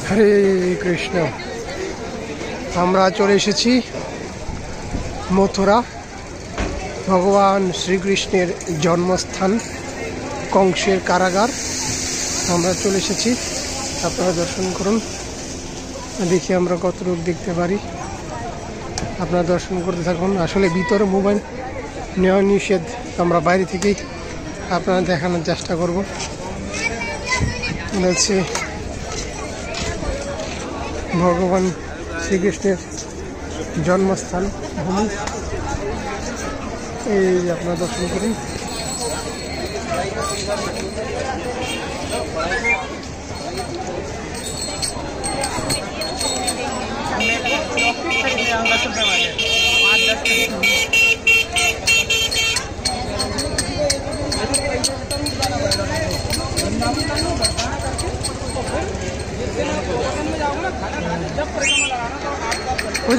হরে কৃষ্ণ। আমরা চলে এসেছি মথুরা, ভগবান শ্রীকৃষ্ণের জন্মস্থান, কংসের কারাগার। আমরা চলে এসেছি, আপনারা দর্শন করুন। দেখি আমরা কত রূপ দেখতে পারি, আপনারা দর্শন করতে থাকুন। আসলে ভিতরে মোবাইল নেওয়া নিষেধ, আমরা বাইরে থেকেই আপনারা দেখানোর চেষ্টা করব। হচ্ছে ভগবান শ্রীকৃষ্ণের জন্মস্থান ভূমি, এই আপনারা দর্শন করুন।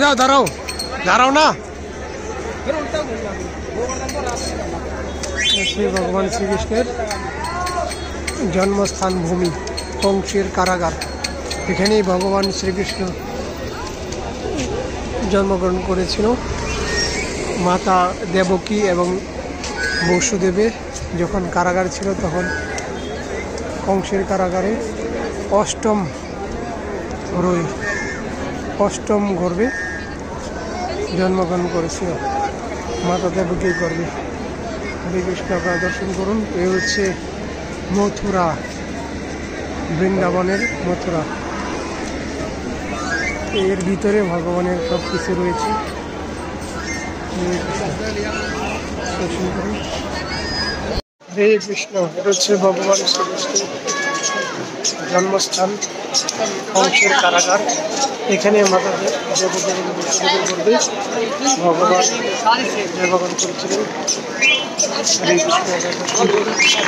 যাও, দাঁড়াও দাঁড়াও না। ভগবান শ্রীকৃষ্ণের জন্মস্থান ভূমি, কংসের কারাগার। এখানেই ভগবান শ্রীকৃষ্ণ জন্মগ্রহণ করেছিল। মাতা দেবকী এবং বসুদেবের যখন কারাগার ছিল, তখন কংসের কারাগারে অষ্টম গর্ভে জন্মগ্রহণ করেছিল মাতা দেবকী গর্ভে। হরে কৃষ্ণ, আপনারা দর্শন করুন। এ হচ্ছে মথুরা, বৃন্দাবনের মথুরা। এর ভিতরে ভগবানের সব কিছু রয়েছে। দর্শন করুন। হরে কৃষ্ণ। এটা হচ্ছে ভগবান শ্রীকৃষ্ণের জন্মস্থান, কংসের কারাগার। এখানে মাতা দেবকী করবে ভগবান জন্মগ্রহণ করেছিলেন। হরে কৃষ্ণ।